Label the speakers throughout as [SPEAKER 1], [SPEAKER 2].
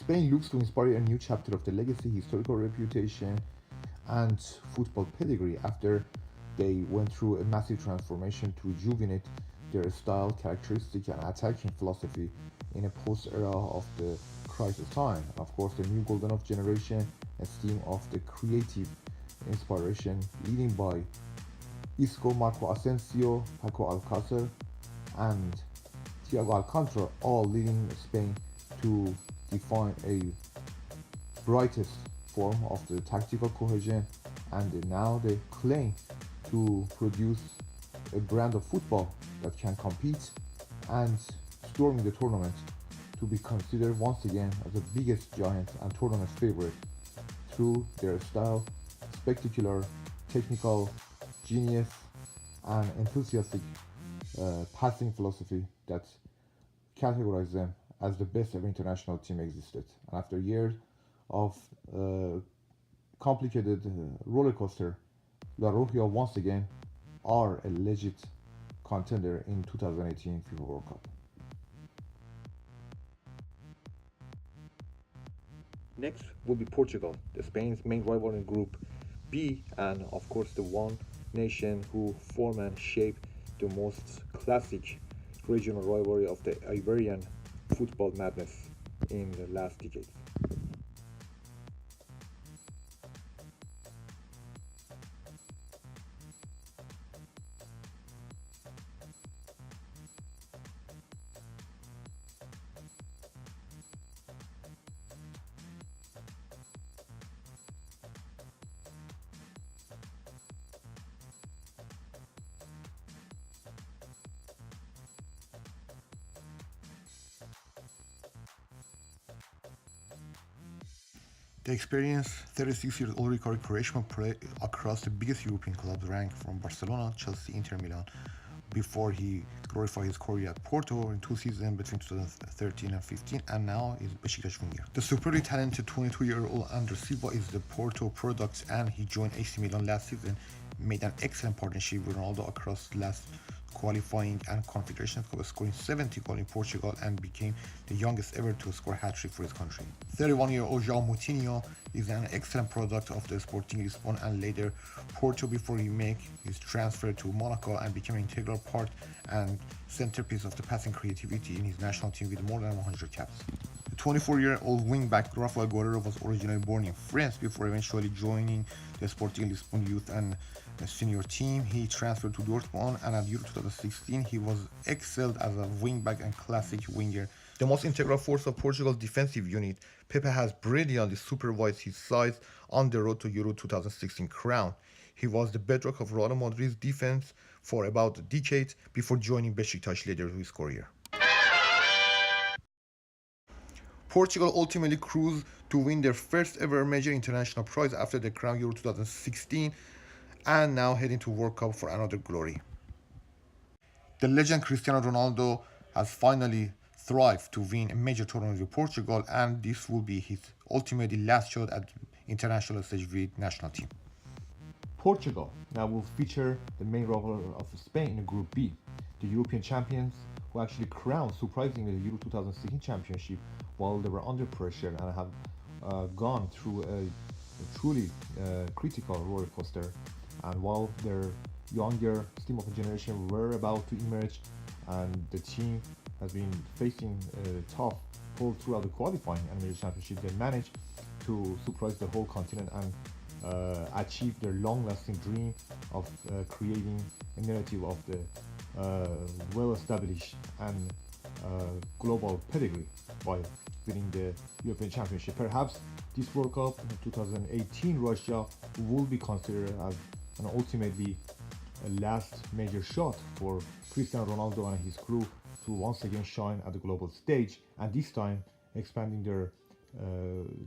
[SPEAKER 1] Spain looks to inspire a new chapter of the legacy, historical reputation, and football pedigree after they went through a massive transformation to rejuvenate their style, characteristic, and attacking philosophy in a post-era of the crisis time. Of course, the new golden of generation, a theme of the creative inspiration, leading by Isco, Marco Asensio, Paco Alcácer, and Thiago Alcantara, all leading Spain to define a brightest form of the tactical cohesion, and now they claim to produce a brand of football that can compete and storming the tournament to be considered once again as the biggest giant and tournament favorite through their style, spectacular, technical genius, and enthusiastic passing philosophy that categorize them as the best ever international team existed. And after years of complicated roller coaster, La Roja once again are a legit contender in 2018 FIFA World Cup. Next will be Portugal, the Spain's main rival in Group B, and of course the one nation who form and shape the most classic regional rivalry of the Iberian football madness in the last decade. The experienced 36-year-old Ricardo Quaresma played across the biggest European clubs ranked from Barcelona, Chelsea, Inter Milan, before he glorified his career at Porto in two seasons between 2013 and 15, and now is Besiktas winger. The superly talented 22-year-old Andres Silva is the Porto product, and he joined AC Milan last season, made an excellent partnership with Ronaldo across last qualifying and Confederations Cup, scoring 70 goals in Portugal and became the youngest ever to score a hat-trick for his country. 31-year-old João Moutinho is an excellent product of the Sporting Lisbon and later Porto before he made his transfer to Monaco and became an integral part and centerpiece of the passing creativity in his national team with more than 100 caps. The 24-year-old wingback Rafael Guerreiro was originally born in France before eventually joining the Sporting Lisbon youth and senior team. He transferred to Dortmund, and at Euro 2016 he was excelled as a wingback and classic winger. The most integral force of Portugal's defensive unit, Pepe has brilliantly supervised his sides on the road to Euro 2016 crown. He was the bedrock of Real Madrid's defense for about a decade before joining Besiktas later in his career. Portugal ultimately cruised to win their first ever major international prize after the crown Euro 2016 and now heading to World Cup for another glory. The legend Cristiano Ronaldo has finally thrived to win a major tournament with Portugal, and this will be his ultimately last shot at international stage with national team. Portugal now will feature the main rival of Spain in Group B, the European champions who actually crowned surprisingly the Euro 2016 championship while they were under pressure and have gone through a truly critical roller coaster. And while their younger steam of a generation were about to emerge and the team has been facing a tough pull throughout the qualifying and major championship, they managed to surprise the whole continent and achieve their long-lasting dream of creating a narrative of the well-established and global pedigree by winning the European Championship. Perhaps this World Cup in 2018 Russia will be considered as an ultimately last major shot for Cristiano Ronaldo and his crew to once again shine at the global stage, and this time expanding their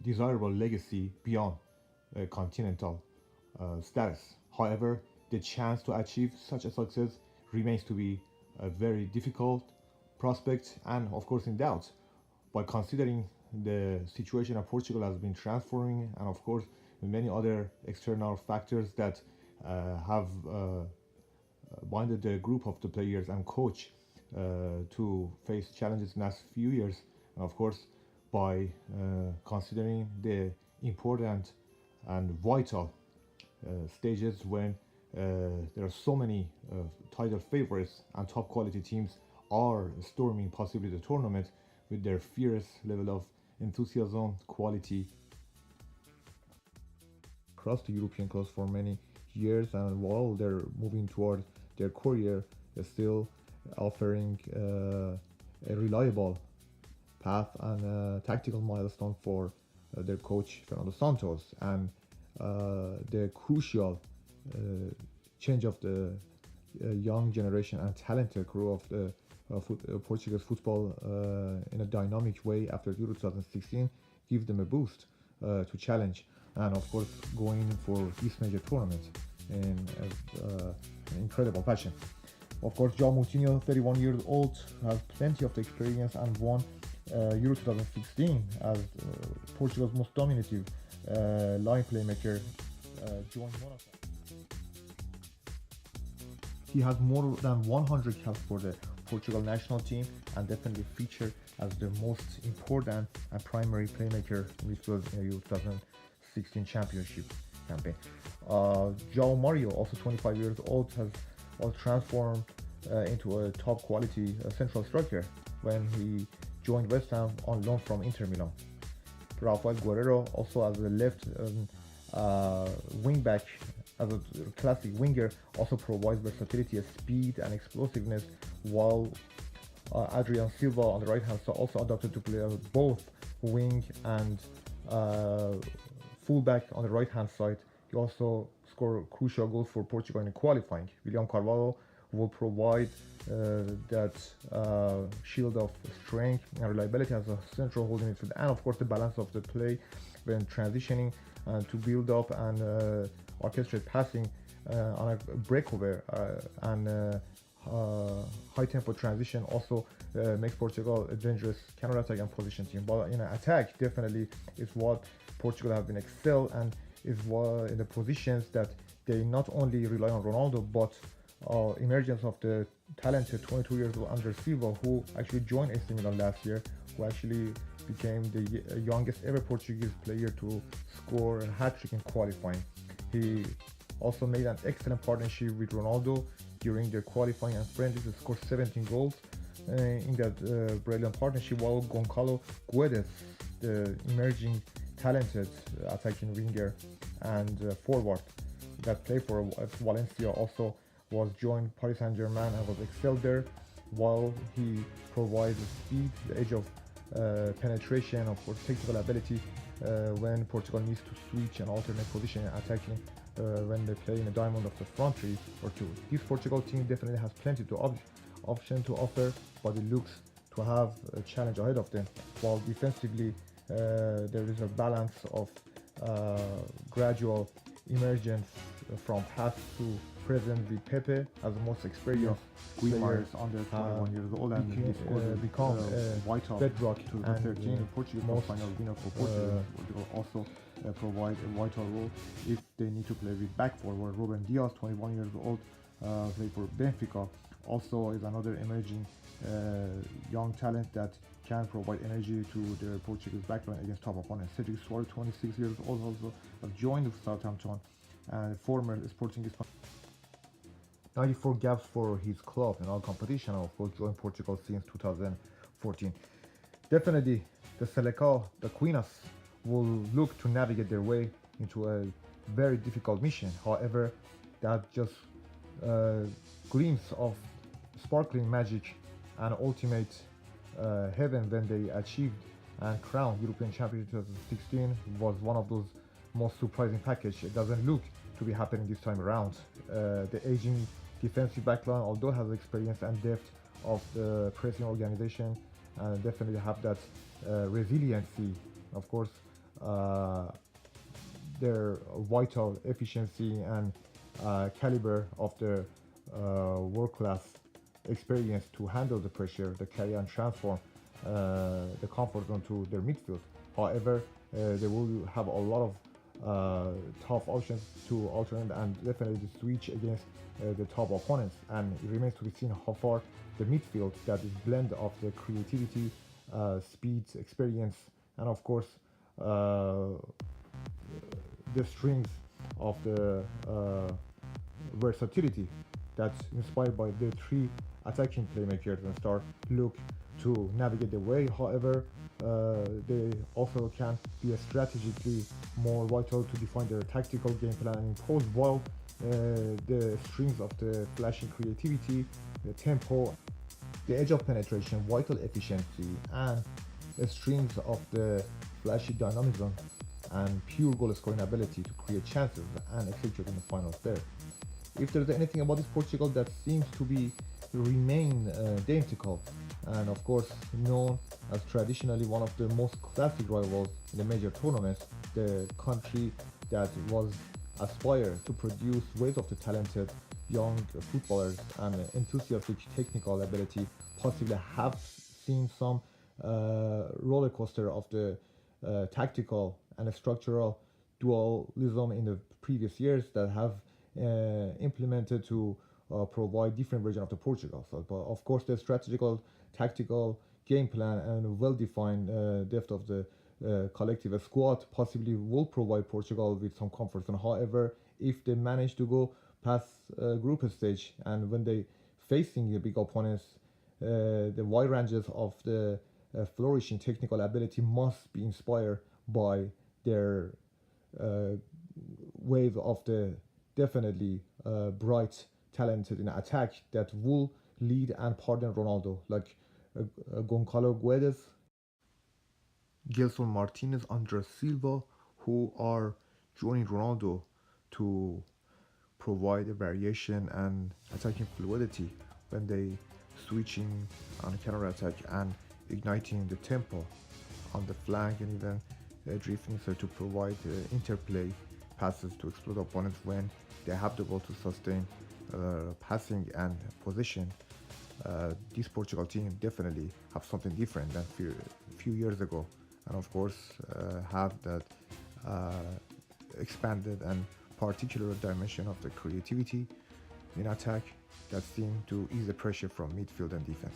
[SPEAKER 1] desirable legacy beyond continental status. However, the chance to achieve such a success remains to be a very difficult prospect and of course in doubt, by considering the situation of Portugal has been transforming and of course many other external factors that have binded the group of the players and coach to face challenges in the last few years. And of course,
[SPEAKER 2] by considering the important and vital stages when there are so many title favorites and top quality teams are storming possibly the tournament with their fierce level of enthusiasm, quality across the European clubs for many years, and while they're moving toward their career, they're still offering a reliable path and a tactical milestone for their coach Fernando Santos, and the crucial uh, change of the young generation and talented crew of the Portuguese football in a dynamic way after Euro 2016 give them a boost to challenge and of course going for this major tournament in an incredible fashion. Of course, João Moutinho, 31 years old, has plenty of the experience and won Euro 2016 as Portugal's most dominative line playmaker, joined Monaco. He has more than 100 caps for the Portugal national team and definitely featured as the most important and primary playmaker midfield in the Euro 2016 championship campaign. João Mario, also 25 years old, has transformed into a top quality central striker when he joined West Ham on loan from Inter Milan. Rafael Guerrero, also as a left wing back, as a classic winger, also provides versatility, speed and explosiveness, while Adrian Silva on the right hand side also adapted to play both wing and fullback on the right hand side. He also scored crucial goals for Portugal in qualifying. William Carvalho will provide that shield of strength and reliability as a central holding midfield, and of course the balance of the play when transitioning to build up and orchestrate passing on a breakover and high tempo transition also makes Portugal a dangerous counter-attack and position team. But in attack, definitely is what Portugal have been excel, and is what in the positions that they not only rely on Ronaldo but emergence of the talented 22 years old André Silva, who actually joined AC Milan last year, who actually became the youngest ever Portuguese player to score a hat-trick in qualifying. He also made an excellent partnership with Ronaldo during their qualifying and friendlies. He scored 17 goals in that brilliant partnership, while Goncalo Guedes, the emerging talented attacking winger and forward that played for Valencia, also was joined Paris Saint-Germain and was excelled there, while he provides the speed, the edge of penetration, of course technical ability when Portugal needs to switch and alternate position in attacking when they play in a diamond of the front three or two. This Portugal team definitely has plenty to option to offer, but it looks to have a challenge ahead of them. While defensively there is a balance of gradual emergence from past to present, with Pepe as the most experienced
[SPEAKER 1] Guimar is under 21 years old and
[SPEAKER 2] become
[SPEAKER 1] vital
[SPEAKER 2] bedrock
[SPEAKER 1] to the 13 Portugal final winner for Portugal. Portugal also provide a vital role if they need to play with back forward. Ruben Dias, 21 years old, played for Benfica, also is another emerging young talent that can provide energy to the Portuguese backline against top opponents. Cedric Soares, 26 years old, also have joined Southampton and former Sporting 94 gaps for his club in all competition, of course joined Portugal since 2014. Definitely the Selecao, the Quinas, will look to navigate their way into a very difficult mission. However, that just glimpse of sparkling magic and ultimate heaven when they achieved and crowned European champion 2016 was one of those most surprising package. It doesn't look to be happening this time around. The aging defensive backline, although has experience and depth of the pressing organization, definitely have that resiliency. Of course, their vital efficiency and caliber of their world-class experience to handle the pressure, the carry and transform the comfort zone to their midfield. However, they will have a lot of tough options to alternate and definitely switch against the top opponents, and it remains to be seen how far the midfield, that is blend of the creativity, speed, experience,
[SPEAKER 2] and of course the strength of the versatility that's inspired by the three attacking playmakers and start look to navigate the way. However, they also can be strategically more vital to define their tactical game plan and impose, while the strengths of the flashing creativity, the tempo, the edge of penetration, vital efficiency, and the strengths of the flashy dynamism and pure goal scoring ability to create chances and execute in the final third. If there's anything about this Portugal that seems to be remain identical, and of course known as traditionally one of the most classic rivals in the major tournaments, the country that was aspire to produce waves of the talented young footballers and enthusiastic technical ability, possibly have seen some roller coaster of the tactical and structural dualism in the previous years that have implemented to provide different version of the Portugal. So, but of course, the strategical, tactical game plan and well-defined depth of the collective squad possibly will provide Portugal with some comfort. And however, if they manage to go past group stage and when they facing the big opponents, the wide ranges of the flourishing technical ability must be inspired by their wave of the definitely bright, talented in attack that will lead and pardon Ronaldo, like Goncalo Guedes, Gelson Martinez, Andres Silva, who are joining Ronaldo to provide a variation and attacking fluidity when they switching on counter attack and igniting the tempo on the flank and even drifting so to provide interplay passes to exploit opponents when they have the ball to sustain passing and position. This Portugal team definitely have something different than few years ago, and of course have that expanded and particular dimension of the creativity in attack that seem to ease the pressure from midfield and defense.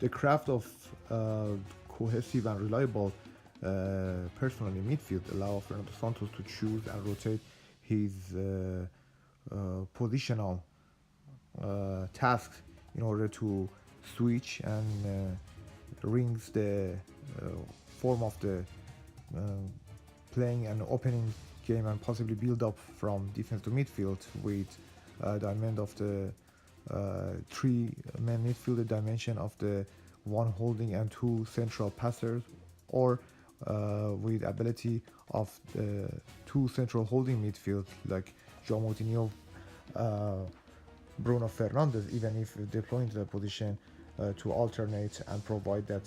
[SPEAKER 2] The craft of cohesive and reliable personnel in midfield allow Fernando Santos to choose and rotate his positional tasks in order to switch and rings the form of the playing and opening game and possibly build up from defense to midfield with diamond of the three-man midfield, the dimension of the one holding and two central passers, or with ability of the two central holding midfield like João Moutinho, Bruno Fernandes, even if deploying the position to alternate and provide that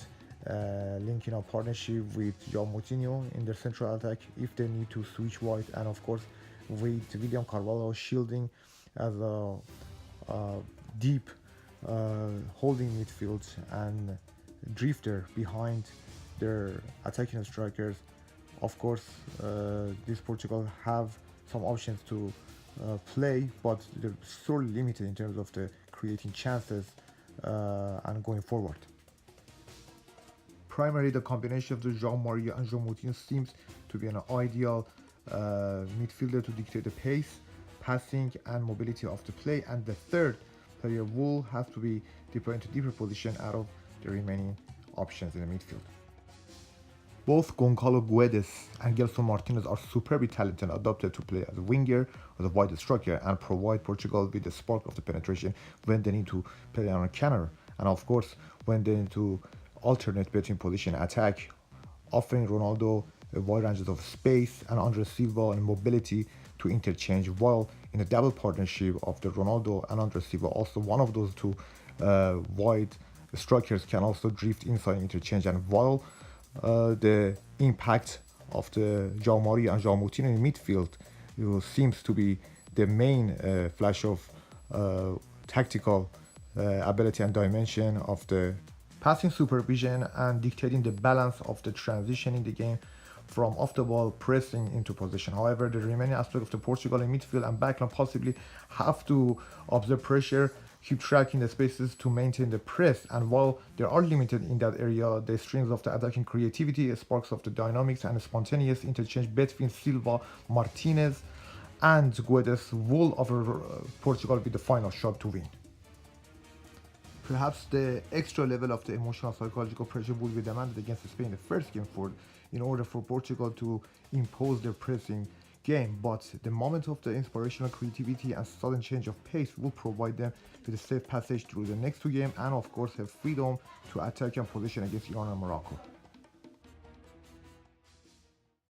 [SPEAKER 2] linking up partnership with João Moutinho in their central attack if they need to switch wide, and of course with William Carvalho shielding as a deep holding midfield and drifter behind their attacking strikers. Of course, this Portugal have some options to play, but they're sorely limited in terms of the creating chances and going forward. Primarily, the combination of the João Maria and João Moutinho seems to be an ideal midfielder to dictate the pace, passing, and mobility of the play, and the third player will have to be deployed into deeper position out of the remaining options in the midfield. Both Goncalo Guedes and Gelson Martinez are superbly talented and adapted to play as a winger or the wide striker and provide Portugal with the spark of the penetration when they need to play on a counter, and of course when they need to alternate between position attack, offering Ronaldo a wide range of space and Andres Silva and mobility to interchange, while in a double partnership of the Ronaldo and Andres Silva, also one of those two wide strikers can also drift inside interchange, and while the impact of the João Maria and João Moutinho in midfield seems to be the main flash of tactical ability and dimension of the passing supervision and dictating the balance of the transition in the game from off the ball pressing into position. However, the remaining aspect of the Portugal in midfield and backline possibly have to observe pressure keep tracking the spaces to maintain the press, and while they are limited in that area, the strengths of the attacking creativity, sparks of the dynamics, and spontaneous interchange between Silva, Martinez, and Guedes will offer Portugal with the final shot to win. Perhaps the extra level of the emotional psychological pressure will be demanded against Spain in the first game in order for Portugal to impose their pressing game, but the moment of the inspirational creativity and sudden change of pace will provide them with a safe passage through the next two games and of course have freedom to attack and position against Iran and Morocco.